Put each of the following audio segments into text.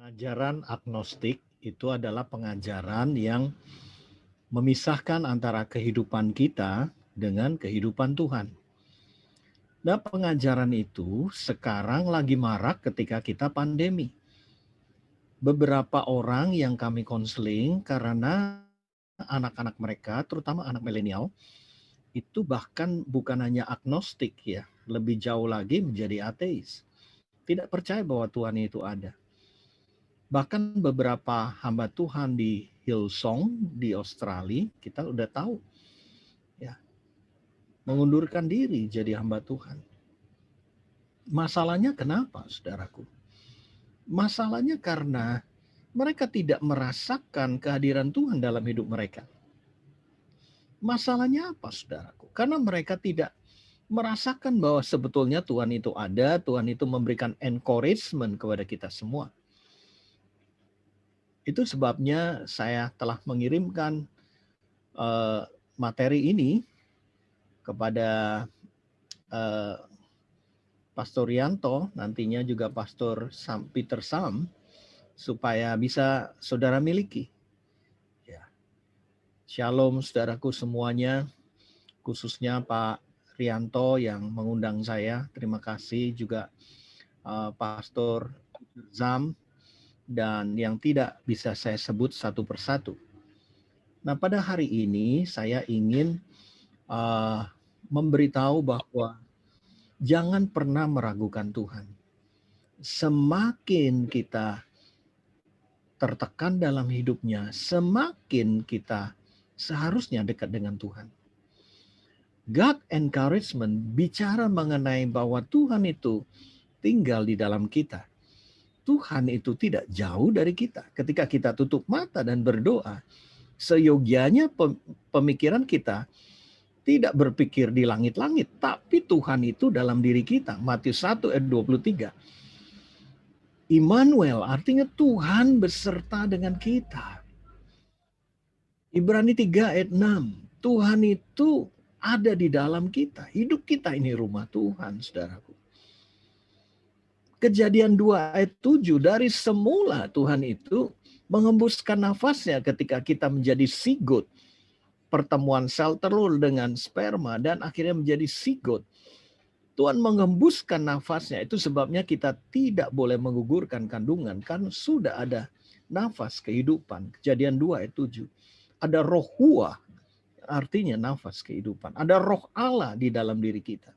Ajaran agnostik itu adalah pengajaran yang memisahkan antara kehidupan kita dengan kehidupan Tuhan. Nah, pengajaran itu sekarang lagi marak ketika kita pandemi. Beberapa orang yang kami konseling karena anak-anak mereka, terutama anak milenial, itu bahkan bukan hanya agnostik ya, lebih jauh lagi menjadi ateis. Tidak percaya bahwa Tuhan itu ada. Bahkan beberapa hamba Tuhan di Hillsong di Australia, kita udah tahu ya, mengundurkan diri jadi hamba Tuhan. Masalahnya kenapa, saudaraku? Masalahnya karena mereka tidak merasakan kehadiran Tuhan dalam hidup mereka. Masalahnya apa, saudaraku? Karena mereka tidak merasakan bahwa sebetulnya Tuhan itu ada, Tuhan itu memberikan encouragement kepada kita semua. Itu sebabnya saya telah mengirimkan materi ini kepada Pastor Yanto, nantinya juga Pastor Peter Sam, supaya bisa saudara miliki. Ya. Shalom saudaraku semuanya, khususnya Pak Rianto yang mengundang saya. Terima kasih juga Pastor Zam dan yang tidak bisa saya sebut satu persatu. Nah, pada hari ini saya ingin memberitahu bahwa jangan pernah meragukan Tuhan. Semakin kita tertekan dalam hidupnya, semakin kita seharusnya dekat dengan Tuhan. God encouragement bicara mengenai bahwa Tuhan itu tinggal di dalam kita. Tuhan itu tidak jauh dari kita. Ketika kita tutup mata dan berdoa, seyogianya pemikiran kita tidak berpikir di langit-langit, tapi Tuhan itu dalam diri kita. Matius 1 ayat 23. Immanuel artinya Tuhan beserta dengan kita. Ibrani 3 ayat 6. Tuhan itu ada di dalam kita. Hidup kita ini rumah Tuhan, saudaraku. Kejadian 2 ayat 7, dari semula Tuhan itu mengembuskan nafasnya ketika kita menjadi sigot. Pertemuan sel telur dengan sperma dan akhirnya menjadi sigot. Tuhan mengembuskan nafasnya, itu sebabnya kita tidak boleh menggugurkan kandungan kan sudah ada nafas kehidupan. Kejadian 2 ayat 7. Ada roh huah, artinya nafas kehidupan. Ada roh Allah di dalam diri kita.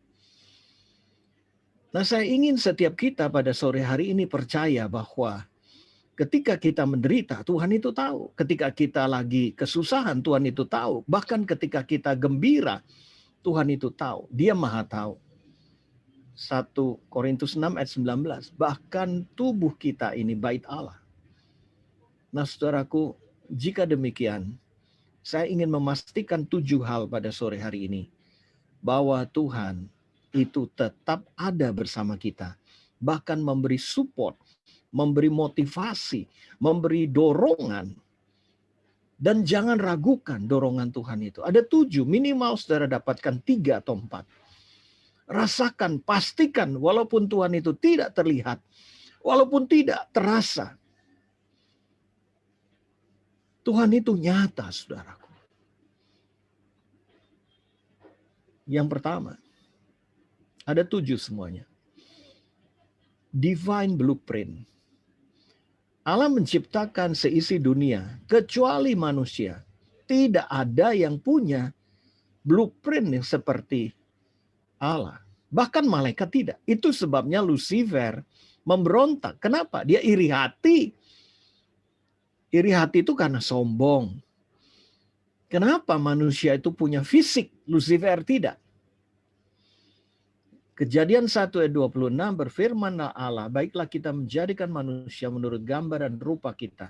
Nah, saya ingin setiap kita pada sore hari ini percaya bahwa ketika kita menderita, Tuhan itu tahu. Ketika kita lagi kesusahan, Tuhan itu tahu. Bahkan ketika kita gembira, Tuhan itu tahu. Dia maha tahu. 1 Korintus 6 ayat 19. Bahkan tubuh kita ini bait Allah. Nah, saudaraku, jika demikian, saya ingin memastikan 7 hal pada sore hari ini. Bahwa Tuhan itu tetap ada bersama kita. Bahkan memberi support, memberi motivasi, memberi dorongan. Dan jangan ragukan dorongan Tuhan itu. Ada 7, minimal saudara dapatkan 3 atau 4. Rasakan, pastikan walaupun Tuhan itu tidak terlihat, walaupun tidak terasa. Tuhan itu nyata, saudaraku. Yang pertama, ada 7 semuanya. Divine blueprint. Allah menciptakan seisi dunia, kecuali manusia. Tidak ada yang punya blueprint yang seperti Allah. Bahkan malaikat tidak. Itu sebabnya Lucifer memberontak. Kenapa? Dia iri hati. Iri hati itu karena sombong. Kenapa manusia itu punya fisik, Lucifer tidak? Kejadian 1 ayat 26 berfirmanlah Allah, baiklah kita menjadikan manusia menurut gambar dan rupa kita,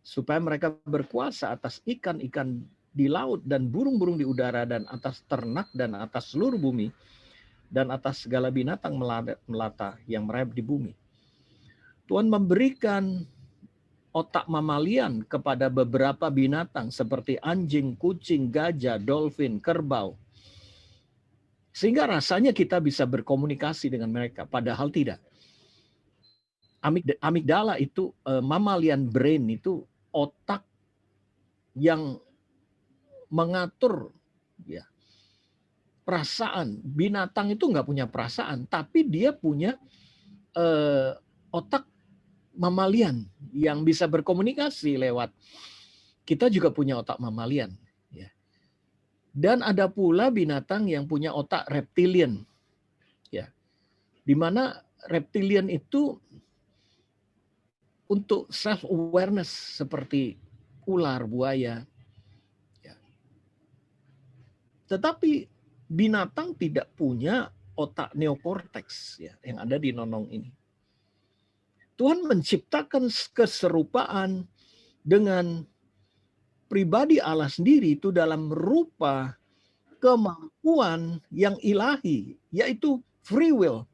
supaya mereka berkuasa atas ikan-ikan di laut dan burung-burung di udara dan atas ternak dan atas seluruh bumi dan atas segala binatang melata yang merayap di bumi. Tuhan memberikan otak mamalian kepada beberapa binatang seperti anjing, kucing, gajah, dolphin, kerbau. Sehingga rasanya kita bisa berkomunikasi dengan mereka, padahal tidak. Amigdala itu mammalian brain, itu otak yang mengatur ya perasaan. Binatang itu nggak punya perasaan, tapi dia punya otak mammalian yang bisa berkomunikasi lewat. Kita juga punya otak mammalian. Ya. Dan ada pula binatang yang punya otak reptilian. Ya. Di mana reptilian itu untuk self-awareness seperti ular, buaya. Ya. Tetapi binatang tidak punya otak neokorteks ya, yang ada di nonong ini. Tuhan menciptakan keserupaan dengan pribadi Allah sendiri itu dalam rupa kemampuan yang ilahi, yaitu free will.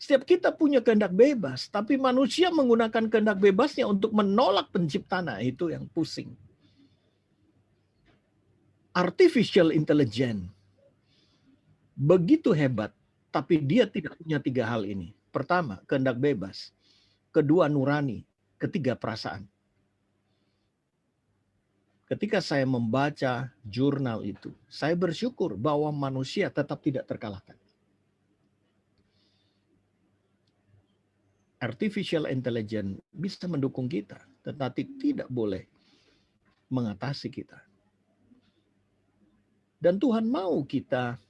Setiap kita punya kehendak bebas, tapi manusia menggunakan kehendak bebasnya untuk menolak penciptanya. Itu yang pusing. Artificial intelligence begitu hebat, tapi dia tidak punya 3 hal ini. Pertama, kehendak bebas. Kedua, nurani. Ketiga, perasaan. Ketika saya membaca jurnal itu, saya bersyukur bahwa manusia tetap tidak terkalahkan. Artificial intelligence bisa mendukung kita, tetapi tidak boleh mengatasi kita. Dan Tuhan mau kita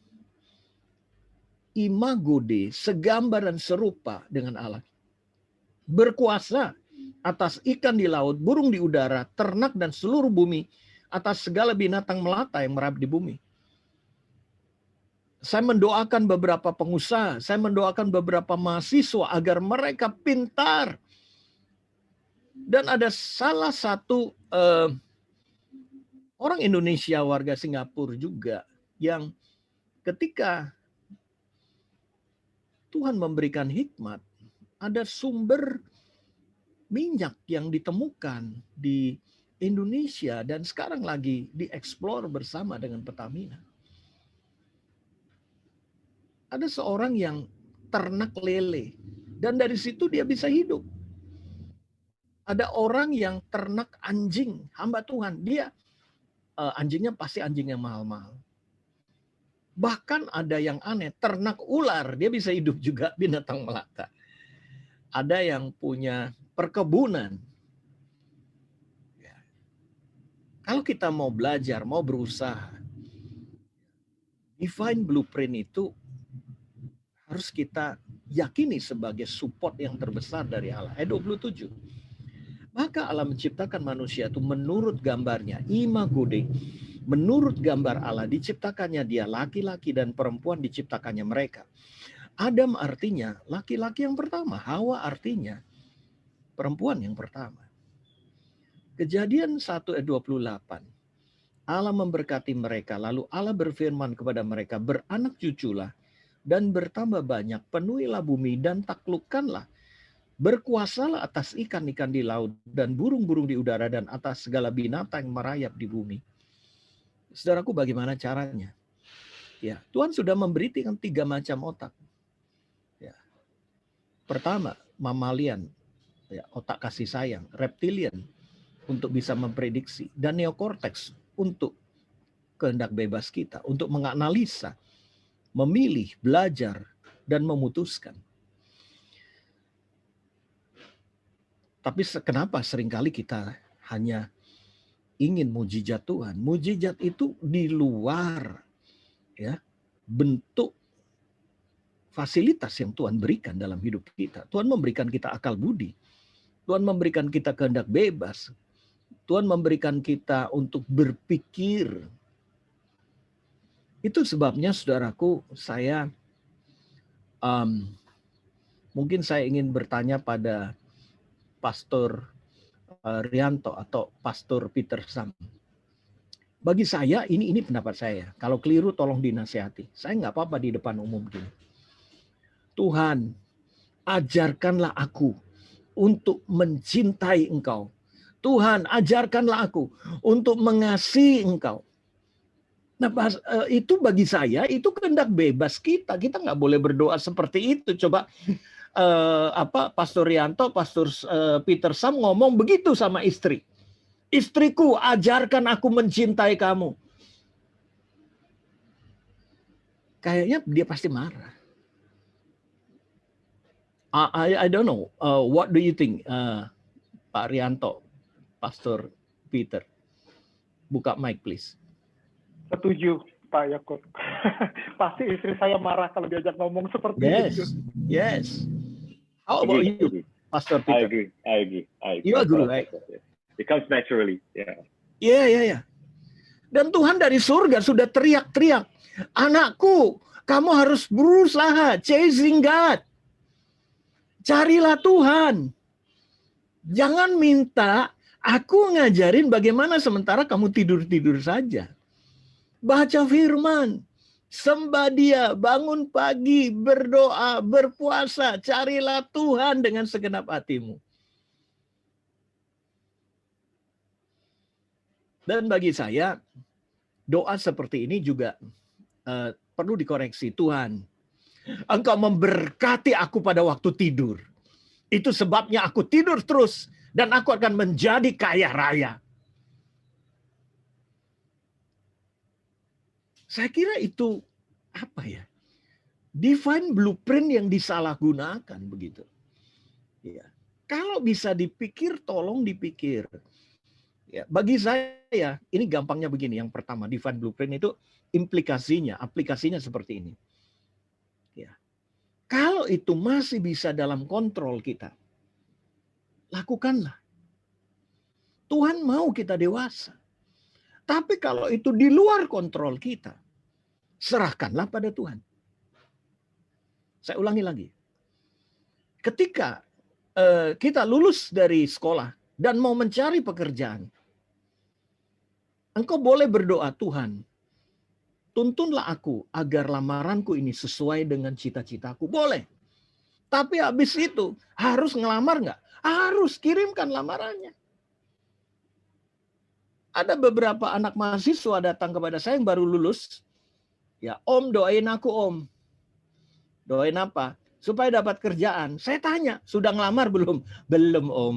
imago Dei, segambar dan serupa dengan Allah. Berkuasa atas ikan di laut, burung di udara, ternak dan seluruh bumi, atas segala binatang melata yang merayap di bumi. Saya mendoakan beberapa pengusaha, saya mendoakan beberapa mahasiswa agar mereka pintar. Dan ada salah satu orang Indonesia warga Singapura juga yang ketika Tuhan memberikan hikmat, ada sumber minyak yang ditemukan di Indonesia dan sekarang lagi dieksplor bersama dengan Pertamina. Ada seorang yang ternak lele dan dari situ dia bisa hidup. Ada orang yang ternak anjing, hamba Tuhan, dia anjingnya pasti anjing yang mahal-mahal. Bahkan ada yang aneh, ternak ular, dia bisa hidup juga, binatang melata. Ada yang punya perkebunan. Kalau kita mau belajar, mau berusaha, divine blueprint itu harus kita yakini sebagai support yang terbesar dari Allah. Ayat 27. Maka Allah menciptakan manusia itu menurut gambarnya, imago Dei. Menurut gambar Allah diciptakannya dia, laki-laki dan perempuan diciptakannya mereka. Adam artinya laki-laki yang pertama, Hawa artinya perempuan yang pertama. Kejadian 1 ayat 28. Allah memberkati mereka, lalu Allah berfirman kepada mereka, beranak cuculah dan bertambah banyak, penuhilah bumi dan taklukkanlah. Berkuasalah atas ikan-ikan di laut dan burung-burung di udara dan atas segala binatang yang merayap di bumi. Saudaraku, bagaimana caranya? Ya, Tuhan sudah memberi 3 macam otak. Ya. Pertama, mammalian, ya, otak kasih sayang, reptilian untuk bisa memprediksi, dan neokorteks untuk kehendak bebas kita, untuk menganalisa, memilih, belajar, dan memutuskan. Tapi kenapa seringkali kita hanya ingin mujizat Tuhan? Mujizat itu di luar ya bentuk fasilitas yang Tuhan berikan dalam hidup kita. Tuhan memberikan kita akal budi. Tuhan memberikan kita kehendak bebas. Tuhan memberikan kita untuk berpikir. Itu sebabnya saudaraku, saya mungkin saya ingin bertanya pada Pastor Rianto atau Pastor Peter Sam. Bagi saya ini pendapat saya. Kalau keliru tolong dinasihati. Saya nggak apa-apa di depan umum gini. Tuhan, ajarkanlah aku untuk mencintai Engkau. Tuhan, ajarkanlah aku untuk mengasihi Engkau. Nah, itu bagi saya itu kehendak bebas kita. Kita nggak boleh berdoa seperti itu. Coba Pastor Rianto, Pastor Peter Sam ngomong begitu sama istri. Istriku, ajarkan aku mencintai kamu. Kayaknya dia pasti marah. I don't know. What do you think, Pak Rianto, Pastor Peter? Buka mic, please. Setuju, Pak Yakub. Pasti istri saya marah kalau diajak ngomong seperti itu. Yes. How about you, Pastor Peter? I agree. You agree, right? It comes naturally. Yeah. Yeah. Dan Tuhan dari surga sudah teriak-teriak, anakku, kamu harus berusaha, chasing God. Carilah Tuhan. Jangan minta aku ngajarin bagaimana sementara kamu tidur-tidur saja. Baca firman, sembah Dia, bangun pagi, berdoa, berpuasa, carilah Tuhan dengan segenap hatimu. Dan bagi saya, doa seperti ini juga perlu dikoreksi. Tuhan, Engkau memberkati aku pada waktu tidur. Itu sebabnya aku tidur terus dan aku akan menjadi kaya raya. Saya kira itu divine blueprint yang disalahgunakan begitu. Ya. Kalau bisa dipikir, tolong dipikir. Ya, bagi saya ini gampangnya begini. Yang pertama, divine blueprint itu aplikasinya seperti ini. Ya. Kalau itu masih bisa dalam kontrol kita, lakukanlah. Tuhan mau kita dewasa. Tapi kalau itu di luar kontrol kita, serahkanlah pada Tuhan. Saya ulangi lagi. Ketika kita lulus dari sekolah dan mau mencari pekerjaan, engkau boleh berdoa, Tuhan, tuntunlah aku agar lamaranku ini sesuai dengan cita-citaku. Boleh. Tapi habis itu harus ngelamar nggak? Harus kirimkan lamarannya. Ada beberapa anak mahasiswa datang kepada saya yang baru lulus. Ya, Om, doain aku, Om. Doain apa? Supaya dapat kerjaan. Saya tanya, sudah ngelamar belum? Belum, Om.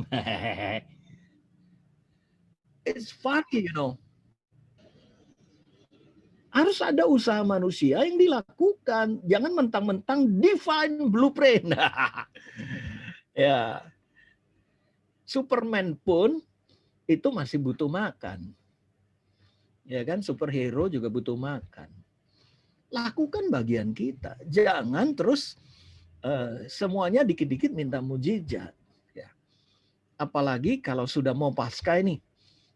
It's funny, Harus ada usaha manusia yang dilakukan. Jangan mentang-mentang divine blueprint. Ya. Superman pun itu masih butuh makan. Ya kan, superhero juga butuh makan. Lakukan bagian kita. Jangan terus semuanya dikit-dikit minta mujizat. Ya. Apalagi kalau sudah mau pasca ini.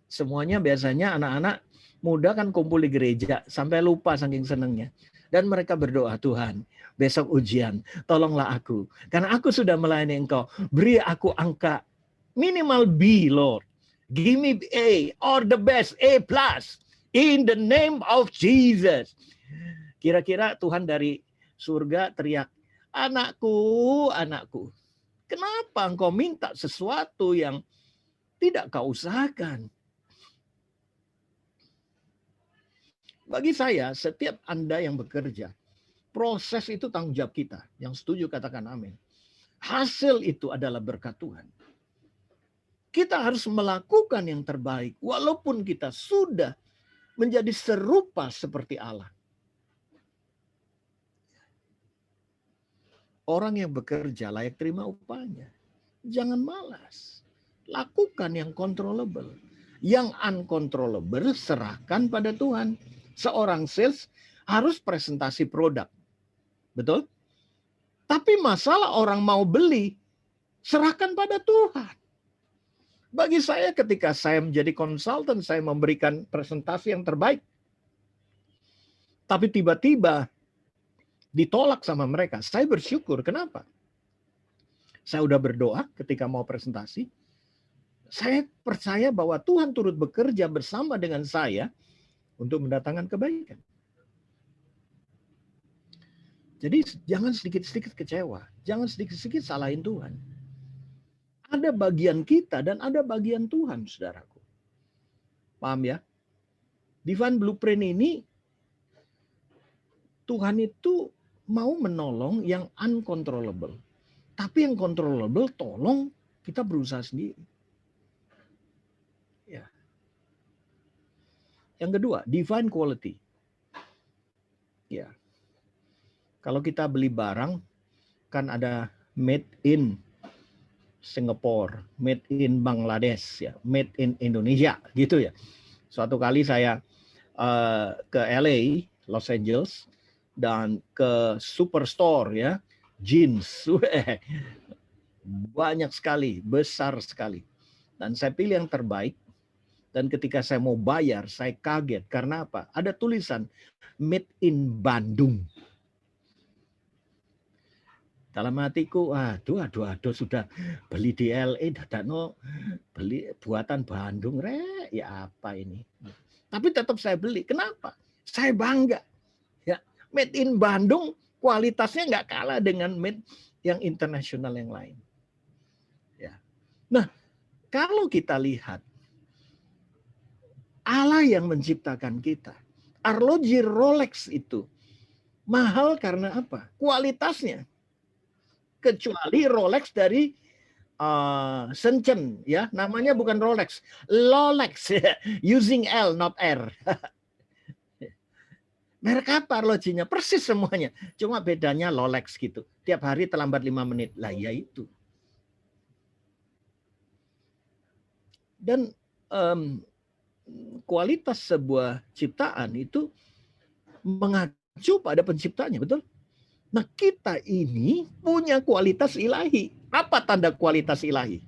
Semuanya biasanya anak-anak muda kan kumpul di gereja sampai lupa saking senengnya. Dan mereka berdoa, Tuhan, besok ujian, tolonglah aku. Karena aku sudah melayani Engkau. Beri aku angka minimal B, Lord. Give me A or the best, A+. In the name of Jesus. Kira-kira Tuhan dari surga teriak, anakku, anakku. Kenapa engkau minta sesuatu yang tidak kau usahakan? Bagi saya, setiap Anda yang bekerja, proses itu tanggung jawab kita. Yang setuju katakan amin. Hasil itu adalah berkat Tuhan. Kita harus melakukan yang terbaik, walaupun kita sudah menjadi serupa seperti Allah. Orang yang bekerja layak terima upahnya. Jangan malas. Lakukan yang controllable. Yang uncontrollable serahkan pada Tuhan. Seorang sales harus presentasi produk. Betul? Tapi masalah orang mau beli, serahkan pada Tuhan. Bagi saya ketika saya menjadi konsultan, saya memberikan presentasi yang terbaik. Tapi tiba-tiba ditolak sama mereka. Saya bersyukur. Kenapa? Saya udah berdoa ketika mau presentasi. Saya percaya bahwa Tuhan turut bekerja bersama dengan saya untuk mendatangkan kebaikan. Jadi jangan sedikit-sedikit kecewa. Jangan sedikit-sedikit salahin Tuhan. Ada bagian kita dan ada bagian Tuhan, saudaraku. Paham ya? Divine Blueprint ini, Tuhan itu mau menolong yang uncontrollable. Tapi yang controllable, tolong kita berusaha sendiri. Ya. Yang kedua, divine quality. Ya. Kalau kita beli barang, kan ada made in Singapore, made in Bangladesh, ya, made in Indonesia, gitu ya. Suatu kali saya ke LA, Los Angeles, dan ke superstore, ya, jeans, banyak sekali, besar sekali. Dan saya pilih yang terbaik. Dan ketika saya mau bayar, saya kaget. Karena apa? Ada tulisan made in Bandung. Dalam hatiku, aduh, sudah beli di LA, dadakno beli buatan Bandung, ya apa ini? Tapi tetap saya beli. Kenapa? Saya bangga. Ya, made in Bandung, kualitasnya nggak kalah dengan made yang internasional yang lain. Ya. Nah, kalau kita lihat Allah yang menciptakan kita, arloji Rolex itu mahal karena apa? Kualitasnya. Kecuali Rolex dari Shenzhen, ya, namanya bukan Rolex, Lolex, using L not R. Merek apa arlojinya? Persis semuanya, cuma bedanya Lolex gitu. Tiap hari terlambat 5 menit. Lah ya itu. Dan kualitas sebuah ciptaan itu mengacu pada penciptanya, betul? Nah, kita ini punya kualitas ilahi. Apa tanda kualitas ilahi?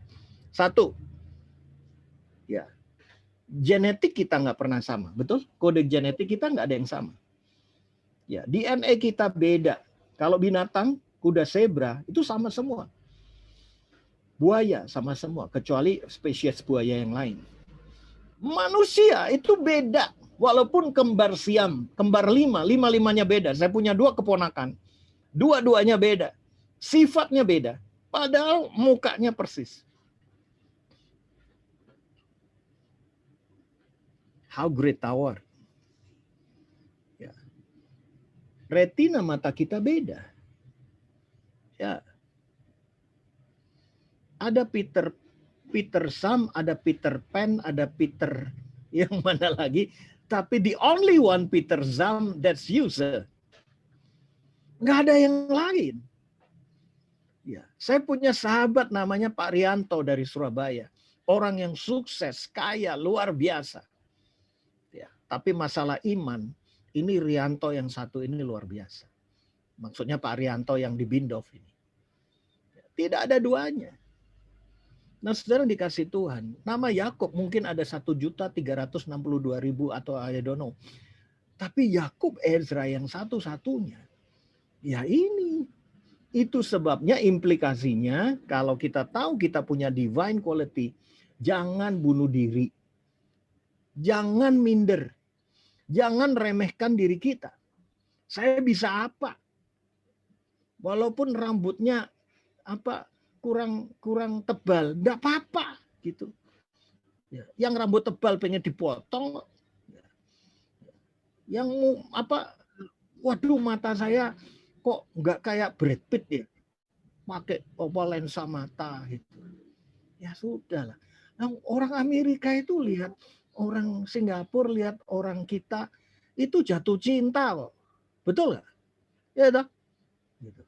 Satu, ya, genetik kita nggak pernah sama, betul? Kode genetik kita nggak ada yang sama. Ya, DNA kita beda. Kalau binatang, kuda zebra itu sama semua. Buaya sama semua, kecuali spesies buaya yang lain. Manusia itu beda. Walaupun kembar Siam, kembar lima-limanya beda. Saya punya 2 keponakan. Dua-duanya beda. Sifatnya beda. Padahal mukanya persis. How great our. Ya. Retina mata kita beda. Ya. Ada Peter Sam, ada Peter Pan, ada Peter yang mana lagi. Tapi the only one Peter Sam, that's you, sir. Nggak ada yang lain. Ya, saya punya sahabat namanya Pak Rianto dari Surabaya. Orang yang sukses, kaya, luar biasa. Ya, tapi masalah iman, ini Rianto yang satu ini luar biasa. Maksudnya Pak Rianto yang di Bindov ini. Tidak ada duanya. Nah, saudara dikasih Tuhan, nama Yakub mungkin ada 1.362.000 atau I don't know. Tapi Yakub Ezra yang satu-satunya. Ya ini. Itu sebabnya implikasinya kalau kita tahu kita punya divine quality, jangan bunuh diri. Jangan minder. Jangan remehkan diri kita. Saya bisa apa? Walaupun rambutnya kurang tebal, enggak apa-apa gitu. Ya, yang rambut tebal pengen dipotong. Yang waduh mata saya kok nggak kayak Brad Pitt ya, pakai lensa mata gitu. Ya sudah lah. Nah, orang Amerika itu lihat orang Singapura, lihat orang kita itu jatuh cinta kok, betul nggak? Ya toh? Gitu.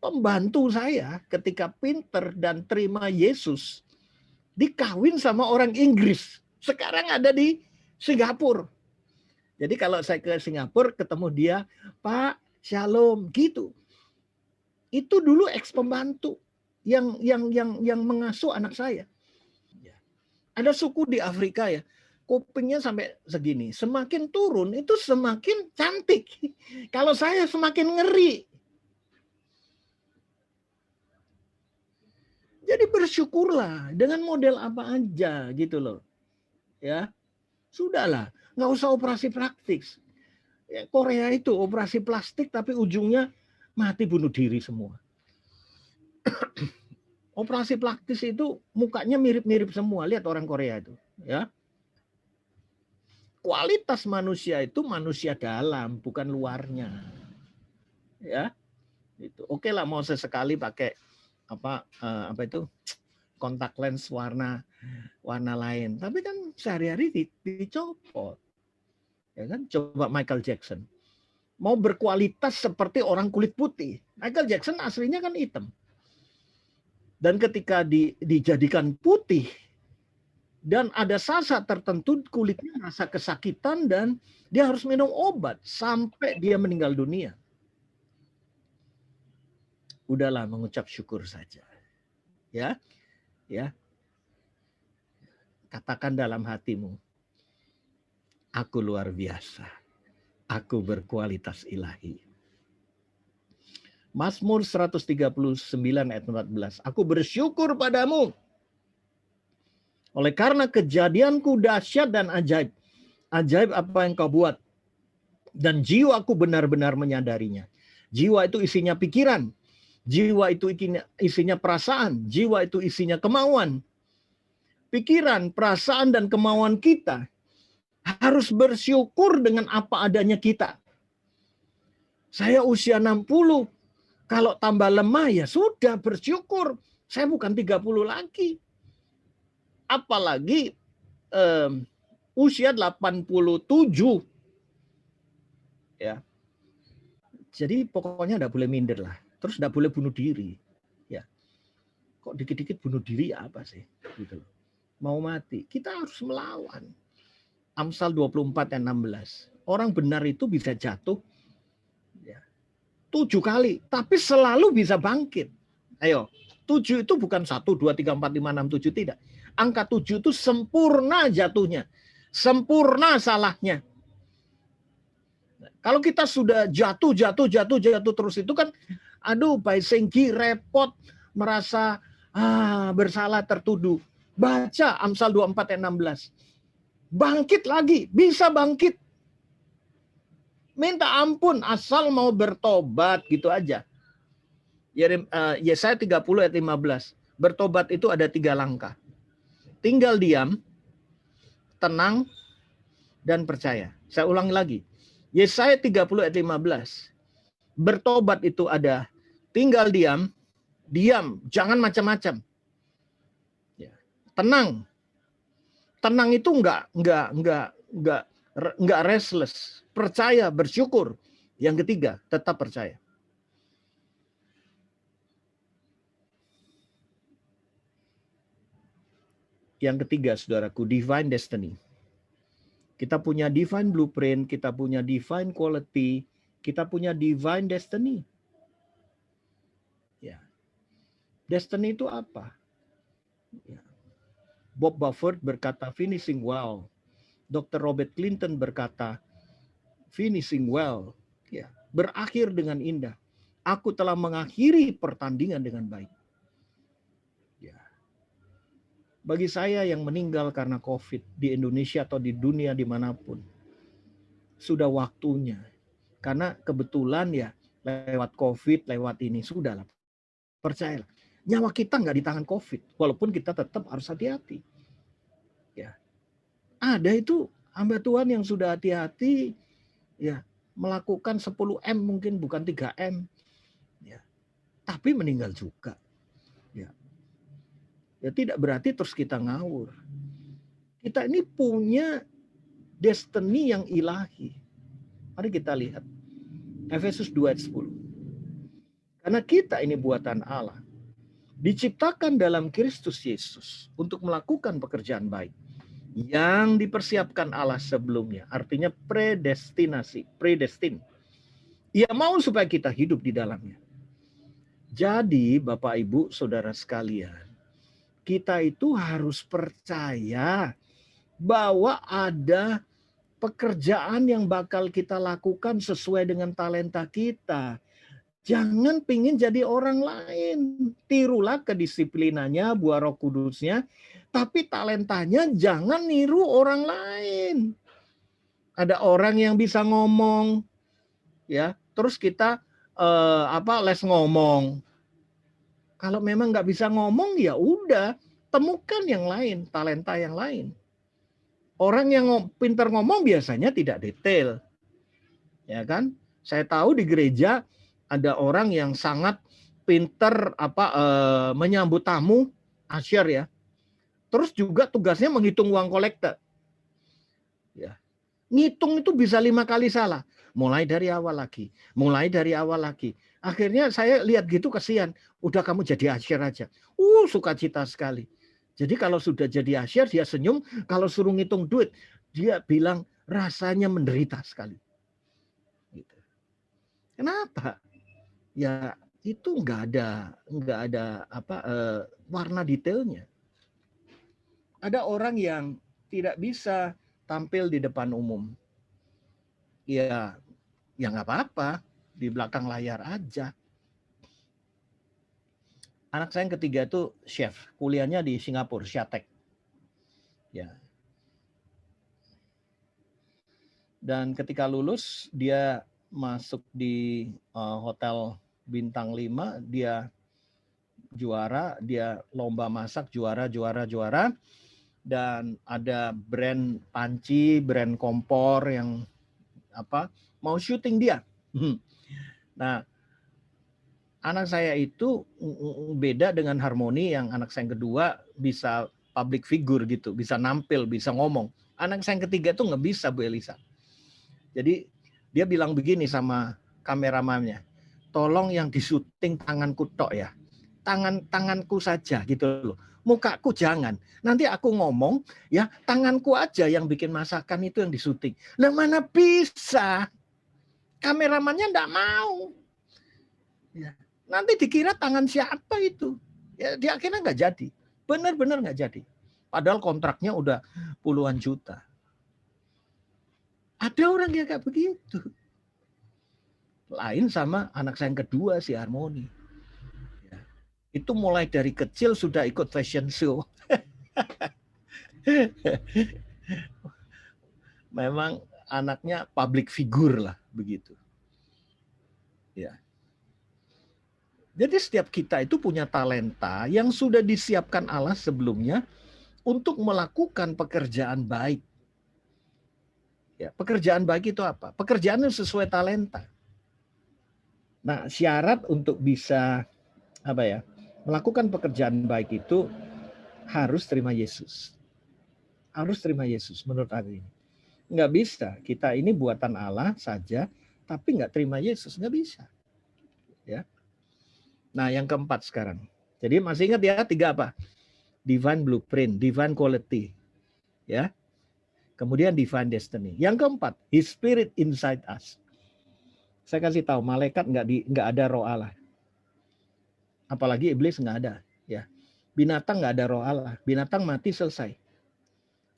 Pembantu saya ketika pinter dan terima Yesus dikawin sama orang Inggris. Sekarang ada di Singapura. Jadi kalau saya ke Singapura ketemu dia, Pak, Shalom gitu. Itu dulu ex pembantu yang mengasuh anak saya. Ada suku di Afrika ya, kupingnya sampai segini. Semakin turun itu semakin cantik. Kalau saya semakin ngeri. Jadi bersyukurlah dengan model apa aja gitu loh. Ya. Sudahlah, nggak usah operasi praktik. Ya, Korea itu operasi plastik tapi ujungnya mati bunuh diri semua. Operasi plastik itu mukanya mirip-mirip semua. Lihat orang Korea itu, ya. Kualitas manusia itu manusia dalam, bukan luarnya. Ya. Itu oke lah mau sesekali pakai apa itu kontak lens warna lain, tapi kan sehari-hari dicopot. Ya kan, coba Michael Jackson mau berkualitas seperti orang kulit putih. Michael Jackson aslinya kan hitam. Dan ketika dijadikan putih dan ada saat tertentu kulitnya merasa kesakitan dan dia harus minum obat sampai dia meninggal dunia. Udahlah, mengucap syukur saja. Ya. Ya. Katakan dalam hatimu, aku luar biasa. Aku berkualitas ilahi. Mazmur 139 ayat 14. Aku bersyukur padamu. Oleh karena kejadianku dahsyat dan ajaib. Ajaib apa yang kau buat. Dan jiwaku benar-benar menyadarinya. Jiwa itu isinya pikiran. Jiwa itu isinya perasaan. Jiwa itu isinya kemauan. Pikiran, perasaan, dan kemauan kita harus bersyukur dengan apa adanya kita. Saya usia 60, kalau tambah lemah ya sudah bersyukur. Saya bukan 30 lagi. Apalagi usia 87. Ya. Jadi pokoknya enggak boleh minder lah. Terus enggak boleh bunuh diri. Ya. Kok dikit-dikit bunuh diri apa sih? Gitu. Mau mati, kita harus melawan. Amsal 24 ayat 16. Orang benar itu bisa jatuh 7 kali, tapi selalu bisa bangkit. Ayo, 7 itu bukan 1, 2, 3, 4, 5, 6, 7, tidak. Angka 7 itu sempurna jatuhnya. Sempurna salahnya. Kalau kita sudah jatuh terus itu kan, aduh, baisengki, repot, merasa bersalah, tertuduh. Baca Amsal 24 ayat 16. Bangkit lagi, bisa bangkit. Minta ampun asal mau bertobat gitu aja. Yesaya 30 ayat 15. Bertobat itu ada 3 langkah. Tinggal diam, tenang, dan percaya. Saya ulangi lagi. Yesaya 30 ayat 15. Bertobat itu ada tinggal diam, jangan macam-macam. Tenang. Tenang itu enggak restless. Percaya, bersyukur. Yang ketiga, tetap percaya. Yang ketiga, saudaraku, divine destiny. Kita punya divine blueprint, kita punya divine quality, kita punya divine destiny. Ya. Destiny itu apa? Ya. Bob Buffett berkata finishing well. Dr. Robert Clinton berkata finishing well. Ya, berakhir dengan indah. Aku telah mengakhiri pertandingan dengan baik. Ya. Bagi saya yang meninggal karena COVID di Indonesia atau di dunia dimanapun, sudah waktunya. Karena kebetulan ya lewat COVID, lewat ini, sudahlah. Percayalah. Nyawa kita nggak di tangan COVID, walaupun kita tetap harus hati-hati. Ya, ada itu hamba Tuhan yang sudah hati-hati, ya melakukan 10M mungkin bukan 3M, ya, tapi meninggal juga. Ya, ya tidak berarti terus kita ngawur. Kita ini punya destiny yang ilahi. Mari kita lihat Efesus 2 ayat 10. Karena kita ini buatan Allah, diciptakan dalam Kristus Yesus untuk melakukan pekerjaan baik yang dipersiapkan Allah sebelumnya. Artinya predestinasi, predestin. Ia mau supaya kita hidup di dalamnya. Jadi Bapak Ibu Saudara sekalian, kita itu harus percaya bahwa ada pekerjaan yang bakal kita lakukan sesuai dengan talenta kita. Jangan pingin jadi orang lain. Tirulah kedisiplinannya, buah Roh Kudusnya, tapi talentanya jangan niru orang lain. Ada orang yang bisa ngomong, ya, terus kita les ngomong. Kalau memang nggak bisa ngomong, ya udah, temukan yang lain, talenta yang lain. Orang yang pintar ngomong biasanya tidak detail, ya kan? Saya tahu di gereja Ada orang yang sangat pinter menyambut tamu, asyir ya. Terus juga tugasnya menghitung uang kolektor. Ya. Ngitung itu bisa 5 kali salah. Mulai dari awal lagi. Akhirnya saya lihat gitu kasihan. Udah kamu jadi asyir aja. Sukacita sekali. Jadi kalau sudah jadi asyir dia senyum. Kalau suruh ngitung duit dia bilang rasanya menderita sekali. Gitu. Kenapa? Ya itu nggak ada warna detailnya. Ada orang yang tidak bisa tampil di depan umum. Ya nggak apa-apa, di belakang layar aja. Anak saya yang ketiga itu chef, kuliahnya di Singapura, Syatek. Ya. Dan ketika lulus dia masuk di hotel bintang 5, dia juara, dia lomba masak juara. Dan ada brand panci, brand kompor yang mau syuting dia. Nah, anak saya itu beda dengan Harmoni yang anak saya yang kedua bisa public figure gitu, bisa nampil, bisa ngomong. Anak saya yang ketiga itu nggak bisa, Bu Elisa. Jadi dia bilang begini sama kameramannya, tolong yang disuting tanganku tok ya, tanganku saja gitu loh. Mukaku jangan. Nanti aku ngomong ya tanganku aja yang bikin masakan itu yang disuting. Lah mana bisa? Kameramannya enggak mau. Ya. Nanti dikira tangan siapa itu. Ya, dia akhirnya enggak jadi. Benar-benar enggak jadi. Padahal kontraknya udah puluhan juta. Ada orang yang kayak begitu. Lain sama anak saya yang kedua si Harmoni. Ya. Itu mulai dari kecil sudah ikut fashion show. Memang anaknya public figure lah begitu. Ya. Jadi setiap kita itu punya talenta yang sudah disiapkan Allah sebelumnya untuk melakukan pekerjaan baik. Ya, pekerjaan baik itu apa? Pekerjaan yang sesuai talenta. Nah, syarat untuk bisa melakukan pekerjaan baik itu harus terima Yesus. Harus terima Yesus menurut aku ini. Nggak bisa, kita ini buatan Allah saja, tapi nggak terima Yesus, nggak bisa. Ya. Nah, yang keempat sekarang. Jadi masih ingat ya 3 apa? Divine blueprint, divine quality. Ya. Kemudian divine destiny. Yang keempat, His Spirit inside us. Saya kasih tahu, malaikat nggak ada roh Allah. Apalagi iblis nggak ada. Ya. Binatang nggak ada roh Allah. Binatang mati selesai.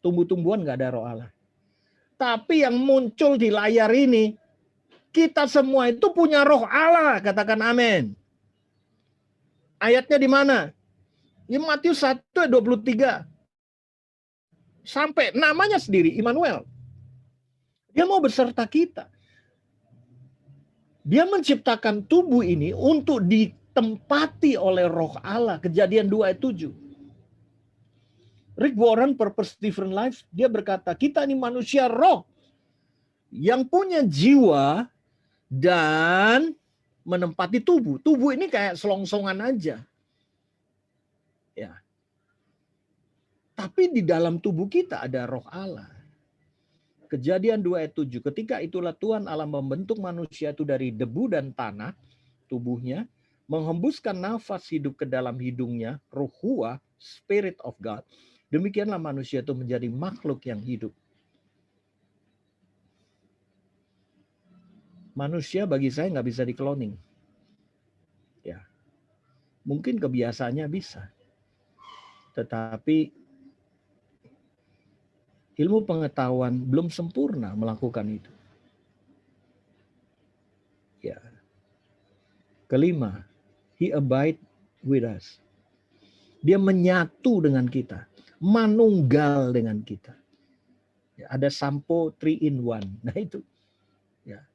Tumbuh-tumbuhan nggak ada roh Allah. Tapi yang muncul di layar ini, kita semua itu punya roh Allah. Katakan amin. Ayatnya di mana? Ya, Matius 1:23. Sampai namanya sendiri, Immanuel. Dia mau beserta kita. Dia menciptakan tubuh ini untuk ditempati oleh roh Allah. Kejadian 2 ayat 7. Rick Warren, Purpose Different Life, dia berkata, kita ini manusia roh yang punya jiwa dan menempati tubuh. Tubuh ini kayak selongsongan aja. Ya. Tapi di dalam tubuh kita ada roh Allah. Kejadian 2 ayat 7. Ketika itulah Tuhan Allah membentuk manusia itu dari debu dan tanah, tubuhnya, menghembuskan nafas hidup ke dalam hidungnya, ruhua, Spirit of God. Demikianlah manusia itu menjadi makhluk yang hidup. Manusia bagi saya nggak bisa dikloning. Ya. Mungkin kebiasaannya bisa. Tetapi ilmu pengetahuan belum sempurna melakukan itu. Ya. Kelima, He abide with us. Dia menyatu dengan kita, manunggal dengan kita. Ya, ada sampo 3 in 1. Nah itu. Ya.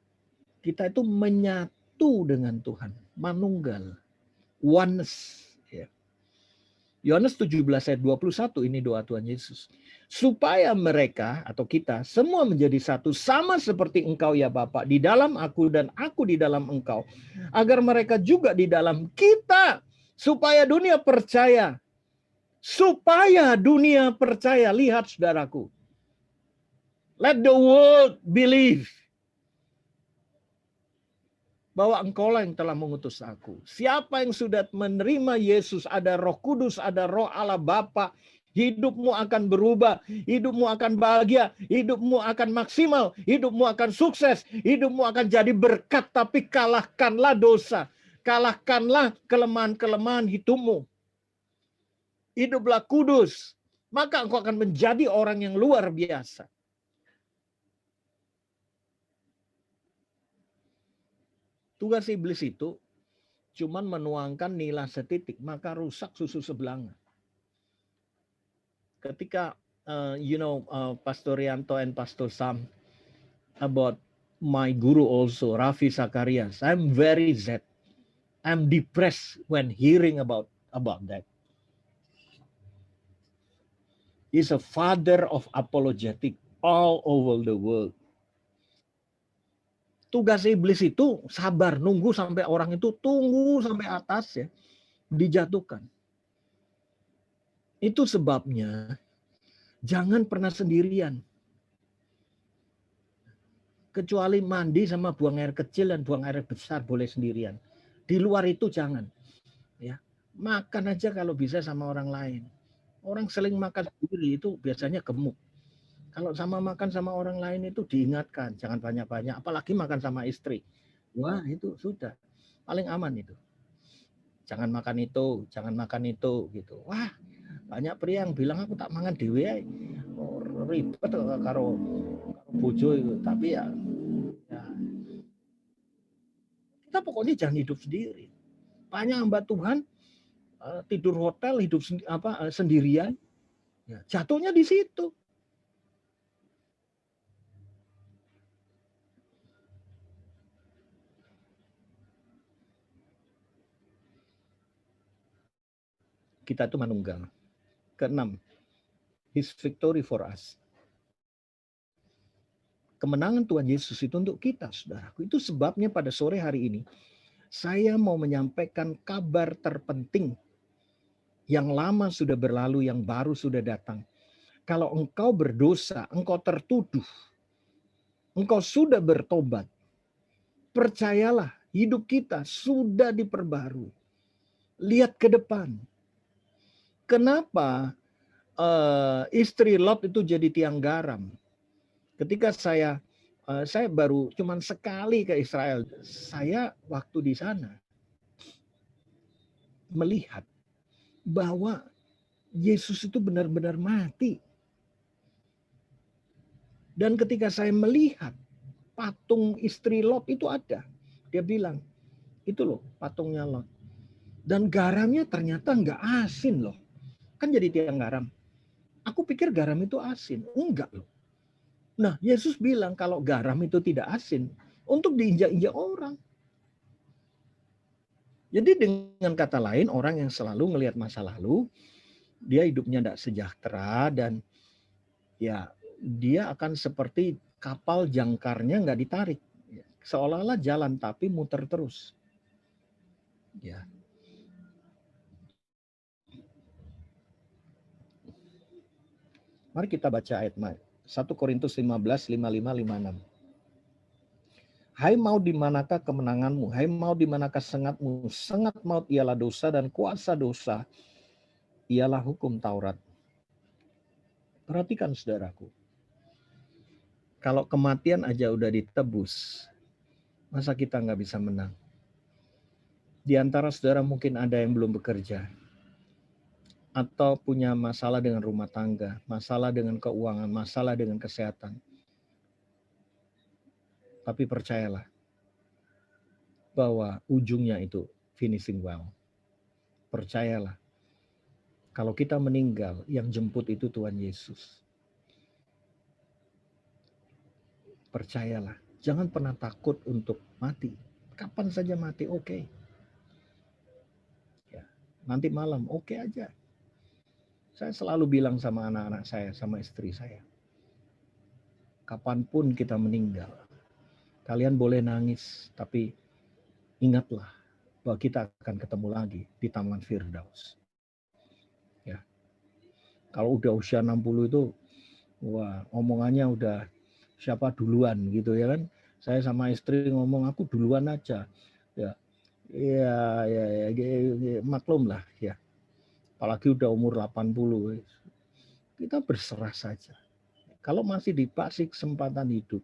Kita itu menyatu dengan Tuhan, manunggal, oneness. Ya. Yohanes 17 ayat 21 ini doa Tuhan Yesus. Supaya mereka atau kita semua menjadi satu sama seperti Engkau ya Bapa, di dalam aku dan aku di dalam Engkau. Agar mereka juga di dalam kita. Supaya dunia percaya. Supaya dunia percaya. Lihat saudaraku. Let the world believe. Bahwa engkaulah yang telah mengutus aku. Siapa yang sudah menerima Yesus, ada Roh Kudus, ada Roh Allah Bapa, hidupmu akan berubah, hidupmu akan bahagia, hidupmu akan maksimal, hidupmu akan sukses, hidupmu akan jadi berkat, tapi kalahkanlah dosa, kalahkanlah kelemahan-kelemahan hidupmu. Hiduplah kudus, maka engkau akan menjadi orang yang luar biasa. Tugas iblis itu cuman menuangkan nilai setitik, maka rusak susu sebelanga. Ketika Pastor Rianto and Pastor Sam about my guru also, Raffi Sakarias, I'm very sad. I'm depressed when hearing about that. He's a father of apologetic all over the world. Tugas iblis itu sabar, nunggu sampai orang itu tunggu sampai atas ya, dijatuhkan. Itu sebabnya jangan pernah sendirian. Kecuali mandi sama buang air kecil dan buang air besar boleh sendirian. Di luar itu jangan. Ya, makan aja kalau bisa sama orang lain. Orang seling makan sendiri itu biasanya gemuk. Kalau sama makan sama orang lain itu diingatkan, jangan banyak-banyak, apalagi makan sama istri. Wah, itu sudah paling aman itu. Jangan makan itu, jangan makan itu gitu. Wah, banyak pria yang bilang aku tak mangan dhewe ae. Oh, ribet karo bojo itu, tapi ya kita pokoknya jangan hidup sendiri. Banyak hamba Tuhan tidur hotel, hidup sendirian. Ya, jatuhnya di situ. Kita itu manunggal. Keenam, His victory for us. Kemenangan Tuhan Yesus itu untuk kita, saudaraku. Itu sebabnya pada sore hari ini, saya mau menyampaikan kabar terpenting. Yang lama sudah berlalu, yang baru sudah datang. Kalau engkau berdosa, engkau tertuduh, engkau sudah bertobat, percayalah, hidup kita sudah diperbarui. Lihat ke depan. Kenapa istri Lot itu jadi tiang garam? Ketika saya baru cuman sekali ke Israel, saya waktu di sana melihat bahwa Yesus itu benar-benar mati. Dan ketika saya melihat patung istri Lot itu ada, dia bilang, itu loh patungnya Lot. Dan garamnya ternyata nggak asin loh. Kan jadi tiang garam. Aku pikir garam itu asin. Enggak loh. Nah, Yesus bilang kalau garam itu tidak asin, untuk diinjak-injak orang. Jadi dengan kata lain, orang yang selalu ngelihat masa lalu, dia hidupnya tidak sejahtera dan ya dia akan seperti kapal jangkarnya nggak ditarik. Seolah-olah jalan tapi muter terus. Ya. Mari kita baca ayat 1 Korintus 15, 55, 56. Hai maut, di manakah kemenanganmu? Hai maut, di manakah sengatmu? Sengat maut ialah dosa dan kuasa dosa ialah hukum Taurat. Perhatikan saudaraku. Kalau kematian aja udah ditebus, masa kita nggak bisa menang? Di antara saudara mungkin ada yang belum bekerja, atau punya masalah dengan rumah tangga, masalah dengan keuangan, masalah dengan kesehatan. Tapi percayalah bahwa ujungnya itu finishing well. Percayalah, kalau kita meninggal, yang jemput itu Tuhan Yesus. Percayalah, jangan pernah takut untuk mati. Kapan saja mati, oke. Ya, nanti malam, oke aja. Saya selalu bilang sama anak-anak saya, sama istri saya, kapanpun kita meninggal, kalian boleh nangis, tapi ingatlah bahwa kita akan ketemu lagi di Taman Firdaus. Ya. Kalau udah usia 60 itu, wah, omongannya udah siapa duluan gitu ya kan. Saya sama istri ngomong, aku duluan aja. Ya, ya, maklum lah ya. Apalagi udah umur 80. Kita berserah saja. Kalau masih dikasih kesempatan hidup,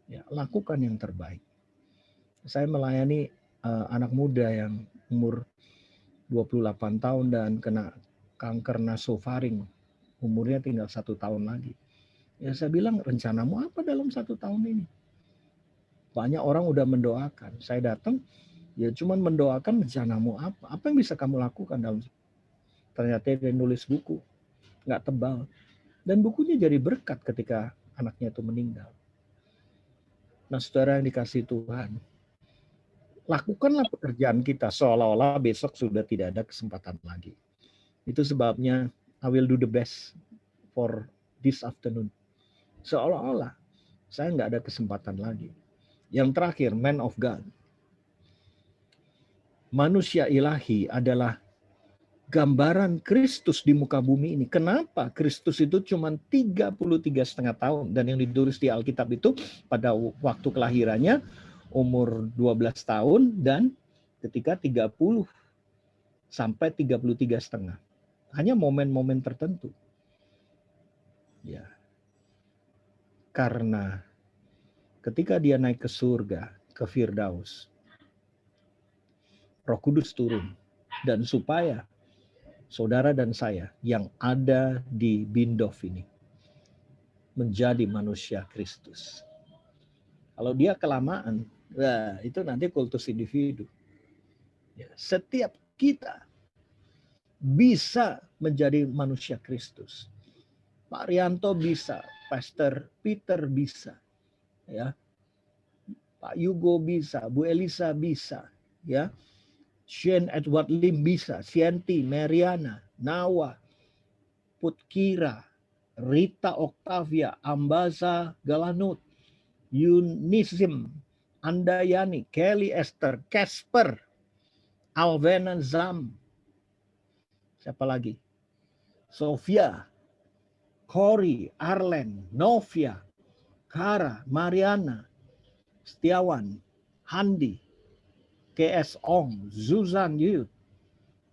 ya lakukan yang terbaik. Saya melayani anak muda yang umur 28 tahun dan kena kanker nasofaring. Umurnya tinggal 1 tahun lagi. Ya saya bilang, rencanamu apa dalam 1 tahun ini? Banyak orang udah mendoakan. Saya datang, ya cuman mendoakan rencanamu apa? Apa yang bisa kamu lakukan dalam. Ternyata dia nulis buku, nggak tebal. Dan bukunya jadi berkat ketika anaknya itu meninggal. Nah saudara yang dikasihi Tuhan, lakukanlah pekerjaan kita seolah-olah besok sudah tidak ada kesempatan lagi. Itu sebabnya I will do the best for this afternoon. Seolah-olah saya nggak ada kesempatan lagi. Yang terakhir, man of God. Manusia ilahi adalah gambaran Kristus di muka bumi ini. Kenapa Kristus itu cuma 33,5 tahun? Dan yang ditulis di Alkitab itu pada waktu kelahirannya umur 12 tahun dan ketika 30 sampai 33,5. Hanya momen-momen tertentu. Ya. Karena ketika dia naik ke surga, ke Firdaus, Roh Kudus turun. Dan supaya saudara dan saya yang ada di Bindov ini menjadi manusia Kristus. Kalau dia kelamaan, nah itu nanti kultus individu. Ya, setiap kita bisa menjadi manusia Kristus. Pak Rianto bisa, Pastor Peter bisa, ya, Pak Yugo bisa, Bu Elisa bisa, ya, Shane Edward Lim bisa, Sienti, Mariana, Nawa, Putkira, Rita Octavia, Ambaza Galanut, Yunisim, Andayani, Kelly Esther, Casper, Alvena Zam, siapa lagi? Sofia, Cory, Arlen, Novia, Kara, Mariana, Setiawan, Handi, KS Ong, Zuzan Yu,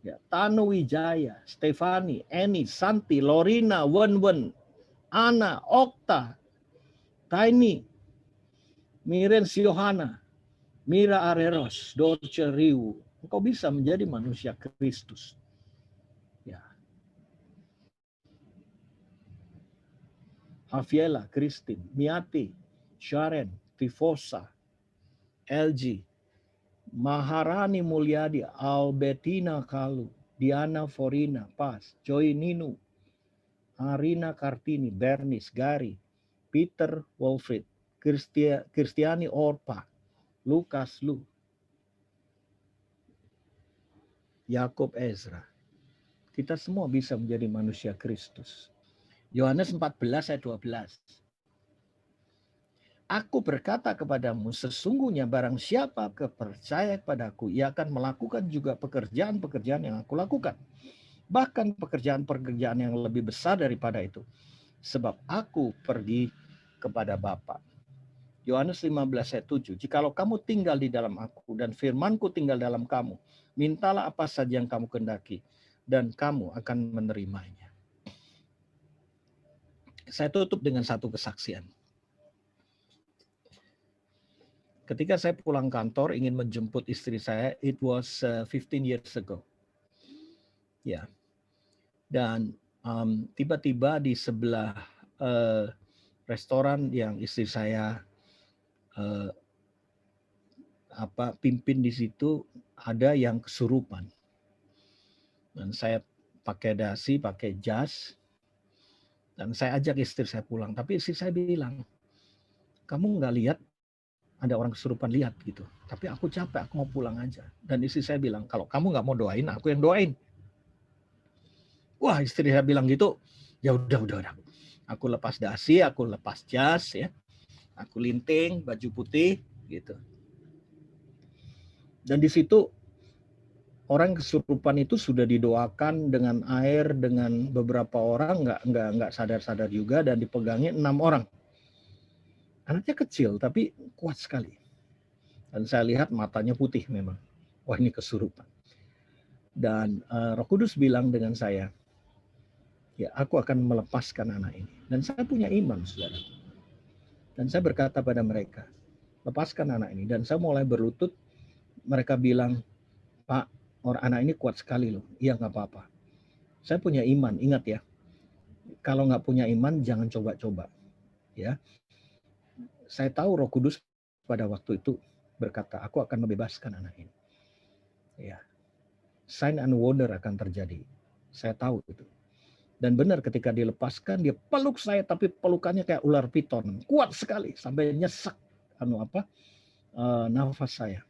ya, Tanu Wijaya, Stefani, Eni, Santi, Lorina, Wen, Ana, Okta, Tiny, Miren Siohana, Mira Areros, Dorce Riu. Engkau bisa menjadi manusia Kristus. Ya. Hafiela, Christine, Miati, Sharon, Tifosa, LG, Maharani Mulyadi, Albertina Kalu, Diana Forina, Pas, Joy Ninu, Arina Kartini, Bernis, Gary, Peter Wolfrid, Kristiani Orpa, Lukas Lu, Yakob Ezra. Kita semua bisa menjadi manusia Kristus. Yohanes 14 ayat 12. Aku berkata kepadamu, sesungguhnya barang siapa percaya kepadaku, ia akan melakukan juga pekerjaan-pekerjaan yang aku lakukan. Bahkan pekerjaan-pekerjaan yang lebih besar daripada itu. Sebab aku pergi kepada Bapa. Yohanes 15 ayat 7. Jikalau kamu tinggal di dalam aku dan firmanku tinggal dalam kamu, mintalah apa saja yang kamu kehendaki dan kamu akan menerimanya. Saya tutup dengan satu kesaksian. Ketika saya pulang kantor ingin menjemput istri saya, it was 15 years ago. Ya. Dan tiba-tiba di sebelah restoran yang istri saya pimpin di situ ada yang kesurupan. Dan saya pakai dasi, pakai jas, dan saya ajak istri saya pulang. Tapi istri saya bilang, kamu nggak lihat ada orang kesurupan? Lihat gitu. Tapi aku capek, aku mau pulang aja. Dan istri saya bilang, kalau kamu nggak mau doain, aku yang doain. Wah, istri saya bilang gitu, ya udah. Aku lepas dasi, aku lepas jas, ya. Aku linting, baju putih, gitu. Dan di situ orang kesurupan itu sudah didoakan dengan air, dengan beberapa orang, nggak sadar-sadar juga, dan dipegangin 6 orang. Anaknya kecil, tapi kuat sekali. Dan saya lihat matanya putih memang. Wah, ini kesurupan. Dan Roh Kudus bilang dengan saya, ya aku akan melepaskan anak ini. Dan saya punya iman, saudara. Dan saya berkata pada mereka, lepaskan anak ini. Dan saya mulai berlutut, mereka bilang, Pak, orang anak ini kuat sekali loh. Iya, nggak apa-apa. Saya punya iman, ingat ya. Kalau nggak punya iman, jangan coba-coba. Ya, saya tahu Roh Kudus pada waktu itu berkata, aku akan membebaskan anak ini. Ya, sign and wonder akan terjadi. Saya tahu itu. Dan benar ketika dilepaskan, dia peluk saya, tapi pelukannya kayak ular piton, kuat sekali sampai nyesek nafas saya.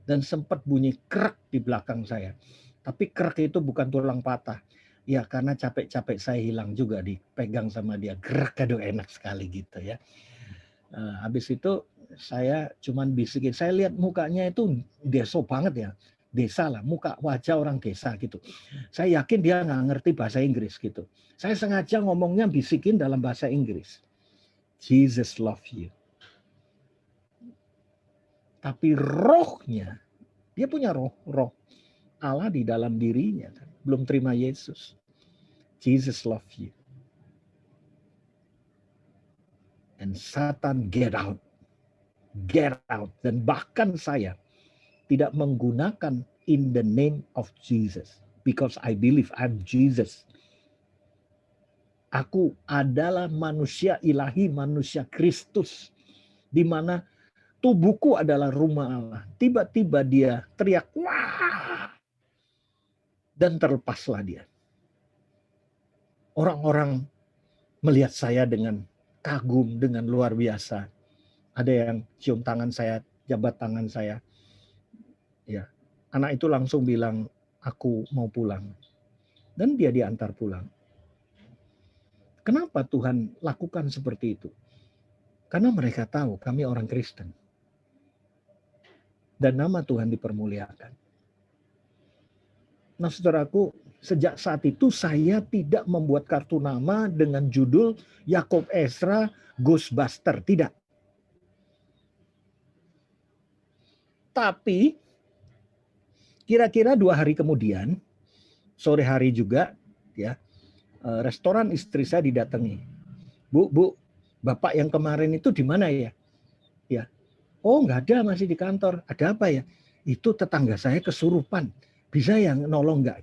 Dan sempat bunyi krek di belakang saya. Tapi krek itu bukan tulang patah. Ya karena capek-capek saya hilang juga dipegang sama dia. Gerak, aduh enak sekali gitu ya. Habis itu saya cuman bisikin. Saya lihat mukanya itu deso banget ya. Desa lah, muka wajah orang desa gitu. Saya yakin dia nggak ngerti bahasa Inggris gitu. Saya sengaja ngomongnya bisikin dalam bahasa Inggris. Jesus love you. Tapi rohnya, dia punya roh Allah di dalam dirinya. Belum terima Yesus. Jesus love you. And Satan get out. Get out. Dan bahkan saya tidak menggunakan in the name of Jesus. Because I believe I'm Jesus. Aku adalah manusia ilahi, manusia Kristus. Di mana tubuhku adalah rumah Allah. Tiba-tiba dia teriak, wah! Dan terlepaslah dia. Orang-orang melihat saya dengan kagum, dengan luar biasa. Ada yang cium tangan saya, jabat tangan saya. Ya, anak itu langsung bilang, aku mau pulang. Dan dia diantar pulang. Kenapa Tuhan lakukan seperti itu? Karena mereka tahu kami orang Kristen. Dan nama Tuhan dipermuliakan. Nah, saudaraku, sejak saat itu saya tidak membuat kartu nama dengan judul Yakob Ezra Ghostbuster. Tidak. Tapi kira-kira 2 hari kemudian, sore hari juga, ya, restoran istri saya didatangi. Bu, Bapak yang kemarin itu di mana ya? Ya, oh nggak ada, masih di kantor. Ada apa ya? Itu tetangga saya kesurupan. Bisa yang nolong nggak?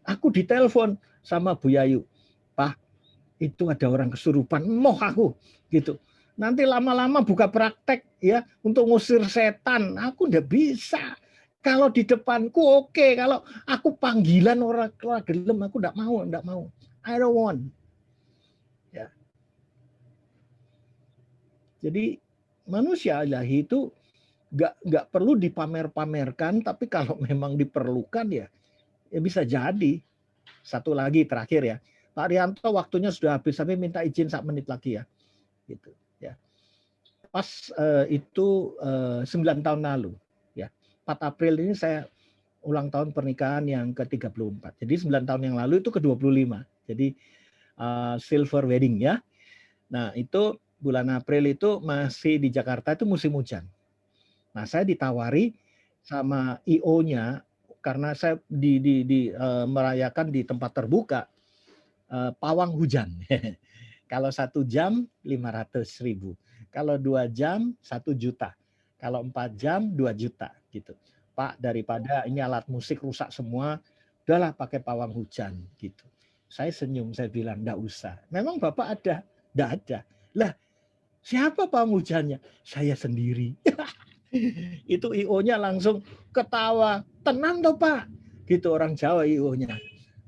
Aku ditelepon sama Bu Yayu. Pak, itu ada orang kesurupan. Moh aku, gitu. Nanti lama-lama buka praktek ya untuk ngusir setan. Aku nggak bisa. Kalau di depanku oke. Kalau aku panggilan orang gelem, aku nggak mau. I don't want. Ya. Jadi manusia ilahi itu nggak perlu dipamer-pamerkan, tapi kalau memang diperlukan ya bisa jadi. Satu lagi terakhir ya, Pak Rianto waktunya sudah habis, tapi minta izin 1 menit lagi ya. Gitu ya. Pas itu 9 tahun lalu ya. 4 April ini saya ulang tahun pernikahan yang ke-34. Jadi 9 tahun yang lalu itu ke-25. Jadi silver wedding ya. Nah, itu bulan April itu masih di Jakarta itu musim hujan. Nah, saya ditawari sama IO-nya karena saya merayakan di tempat terbuka pawang hujan. Kalau 1 jam 500.000. Kalau 2 jam 1 juta. Kalau 4 jam 2 juta gitu. Pak, daripada ini alat musik rusak semua, udahlah pakai pawang hujan gitu. Saya senyum, saya bilang enggak usah. Memang Bapak ada? Enggak ada. Lah, siapa pawang hujannya? Saya sendiri. Itu IO-nya langsung ketawa. Tenang toh Pak. Gitu orang Jawa IO-nya.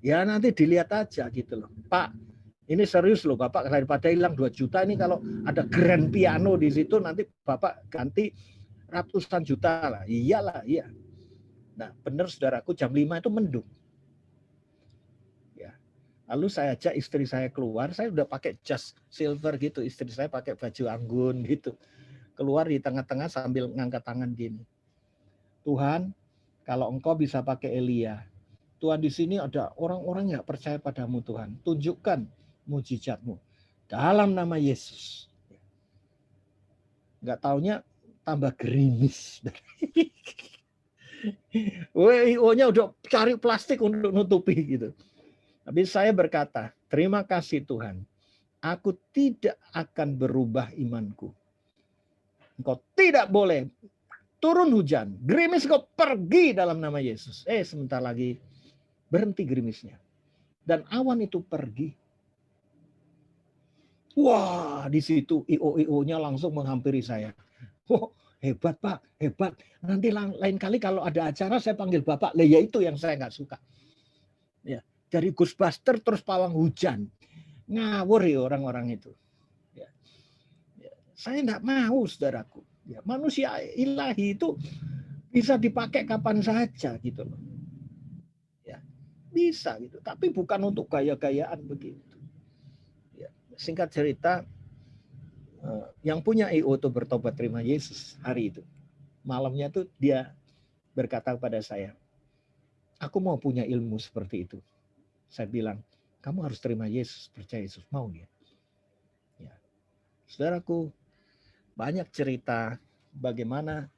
Ya nanti dilihat aja gitu loh. Pak, ini serius loh Bapak, daripada hilang 2 juta ini kalau ada grand piano di situ nanti Bapak ganti ratusan juta lah. Iyalah, iya. Nah benar saudaraku, jam 5 itu mendung. Ya, Lalu saya ajak istri saya keluar, saya udah pakai jas silver gitu, istri saya pakai baju anggun gitu. Keluar di tengah-tengah sambil ngangkat tangan gini. Tuhan, kalau engkau bisa pakai Elia, Tuhan di sini ada orang-orang yang percaya padamu Tuhan. Tunjukkan mujizatmu dalam nama Yesus. Nggak taunya tambah gerimis. WIO-nya udah cari plastik untuk nutupi gitu. Tapi saya berkata, terima kasih Tuhan. Aku tidak akan berubah imanku. Engkau tidak boleh turun hujan. Gerimis kau pergi dalam nama Yesus. Sebentar lagi berhenti gerimisnya. Dan awan itu pergi. Wah, di situ IO-IO-nya langsung menghampiri saya. Oh, hebat Pak, hebat. Nanti lain kali kalau ada acara saya panggil Bapak. Lah ya itu yang saya nggak suka. Ya, dari Ghostbuster terus pawang hujan. Ngawur ya orang-orang itu. Ya. Saya enggak mau, saudaraku. Ya, manusia ilahi itu bisa dipakai kapan saja gitu loh. Ya, bisa gitu. Tapi bukan untuk gaya-gayaan begitu. Ya. Singkat cerita, yang punya IO itu bertobat terima Yesus hari itu. Malamnya tuh dia berkata kepada saya, aku mau punya ilmu seperti itu. Saya bilang, kamu harus terima Yesus, percaya Yesus. Mau dia? Ya. Saudaraku, banyak cerita bagaimana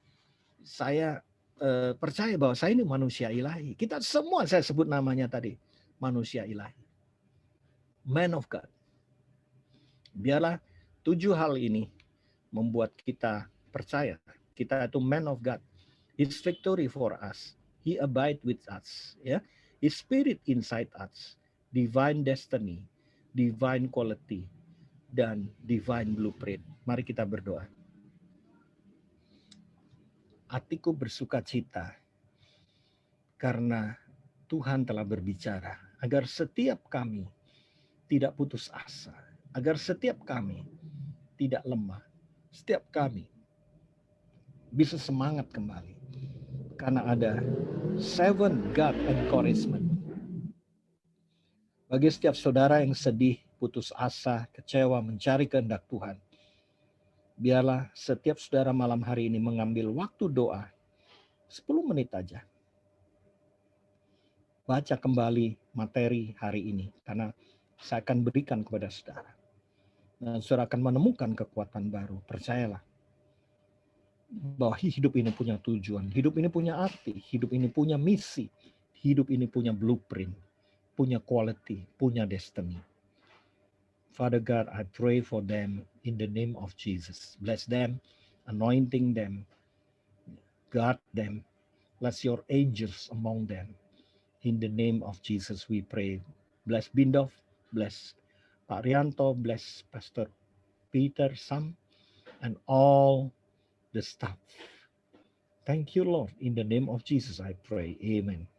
saya percaya bahwa saya ini manusia ilahi. Kita semua saya sebut namanya tadi, manusia ilahi. Man of God. Biarlah 7 hal ini membuat kita percaya. Kita itu man of God. His victory for us. He abide with us. Ya. His spirit inside us. Divine destiny. Divine quality. Dan divine blueprint. Mari kita berdoa. Hatiku bersuka cita karena Tuhan telah berbicara agar setiap kami tidak putus asa, agar setiap kami tidak lemah, setiap kami bisa semangat kembali karena ada 7 God encouragement. Bagi setiap saudara yang sedih, putus asa, kecewa, mencari kehendak Tuhan, biarlah setiap saudara malam hari ini mengambil waktu doa 10 menit aja. Baca kembali materi hari ini karena saya akan berikan kepada saudara. Dan saudara akan menemukan kekuatan baru. Percayalah bahwa hidup ini punya tujuan, hidup ini punya arti, hidup ini punya misi, hidup ini punya blueprint, punya quality, punya destiny. Father God, I pray for them in the name of Jesus. Bless them, anointing them, guard them. Bless your angels among them. In the name of Jesus we pray. Bless Bindov, bless Pak Rianto, bless Pastor Peter, Sam, and all the staff. Thank you, Lord. In the name of Jesus I pray. Amen.